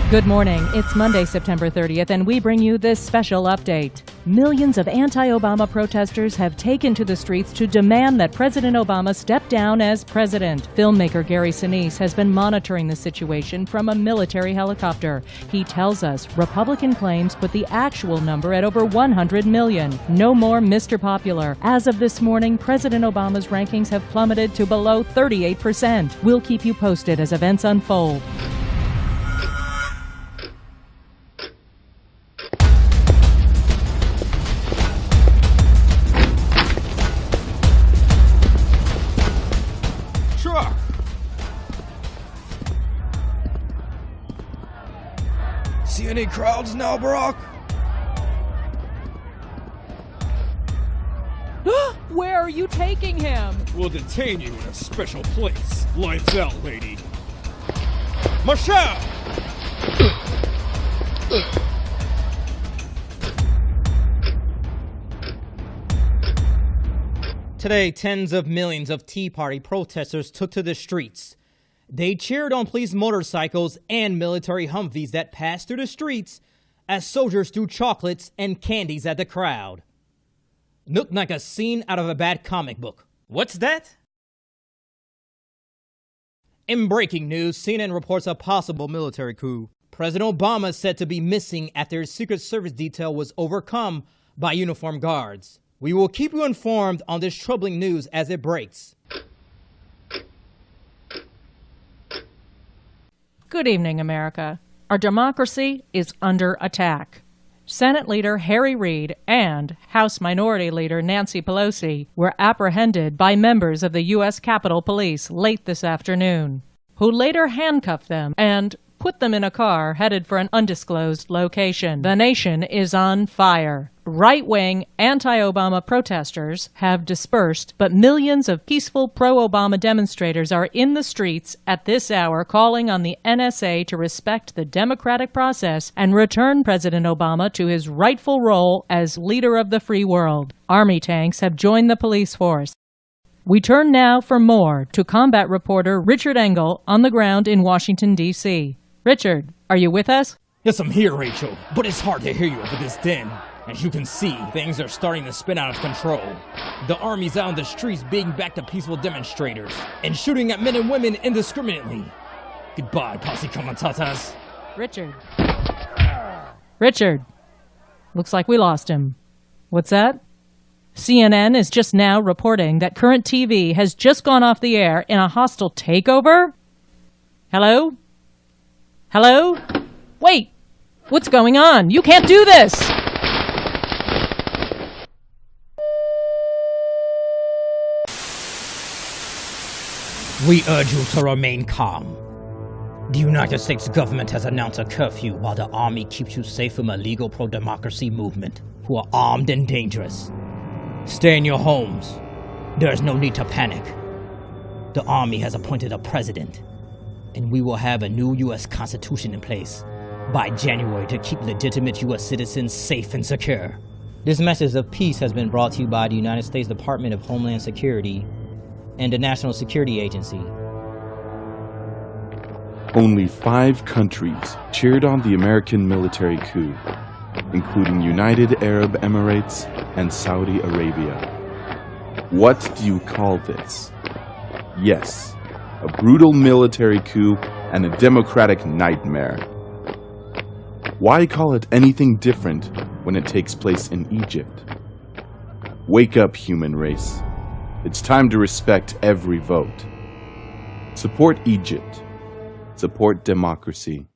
Good morning. It's Monday, September 30th, and we bring you this special update. Millions of anti-Obama protesters have taken to the streets to demand that President Obama step down as president. Filmmaker Gary Sinise has been monitoring the situation from a military helicopter. He tells us Republican claims put the actual number at over 100 million. No more Mr. Popular. As of this morning, President Obama's rankings have plummeted to below 38%. We'll keep you posted as events unfold. See any crowds now, Barack? Where are you taking him? We'll detain you in a special place. Lights out, lady. Marshal! Today, tens of millions of Tea Party protesters took to the streets. They cheered on police motorcycles and military Humvees that passed through the streets as soldiers threw chocolates and candies at the crowd. Looked like a scene out of a bad comic book. What's that? In breaking news, CNN reports a possible military coup. President Obama is said to be missing after his Secret Service detail was overcome by uniformed guards. We will keep you informed on this troubling news as it breaks. Good evening, America. Our democracy is under attack. Senate Leader Harry Reid and House Minority Leader Nancy Pelosi were apprehended by members of the U.S. Capitol Police late this afternoon, who later handcuffed them and put them in a car headed for an undisclosed location. The nation is on fire. Right-wing, anti-Obama protesters have dispersed, but millions of peaceful pro-Obama demonstrators are in the streets at this hour calling on the NSA to respect the democratic process and return President Obama to his rightful role as leader of the free world. Army tanks have joined the police force. We turn now for more to combat reporter Richard Engel on the ground in Washington, D.C. Richard, are you with us? Yes, I'm here, Rachel, but it's hard to hear you over this din. As you can see, things are starting to spin out of control. The army's out on the streets beating back the peaceful demonstrators and shooting at men and women indiscriminately. Goodbye, posse comitatas. Richard. Looks like we lost him. What's that? CNN is just now reporting that Current TV has just gone off the air in a hostile takeover? Hello? Hello? Wait! What's going on? You can't do this! We urge you to remain calm. The United States government has announced a curfew while the army keeps you safe from a legal pro-democracy movement who are armed and dangerous. Stay in your homes. There is no need to panic. The army has appointed a president, and we will have a new U.S. Constitution in place by January to keep legitimate U.S. citizens safe and secure. This message of peace has been brought to you by the United States Department of Homeland Security and the National Security Agency. Only 5 countries cheered on the American military coup, including United Arab Emirates and Saudi Arabia. What do you call this? Yes, a brutal military coup and a democratic nightmare. Why call it anything different when it takes place in Egypt? Wake up, human race. It's time to respect every vote. Support Egypt. Support democracy.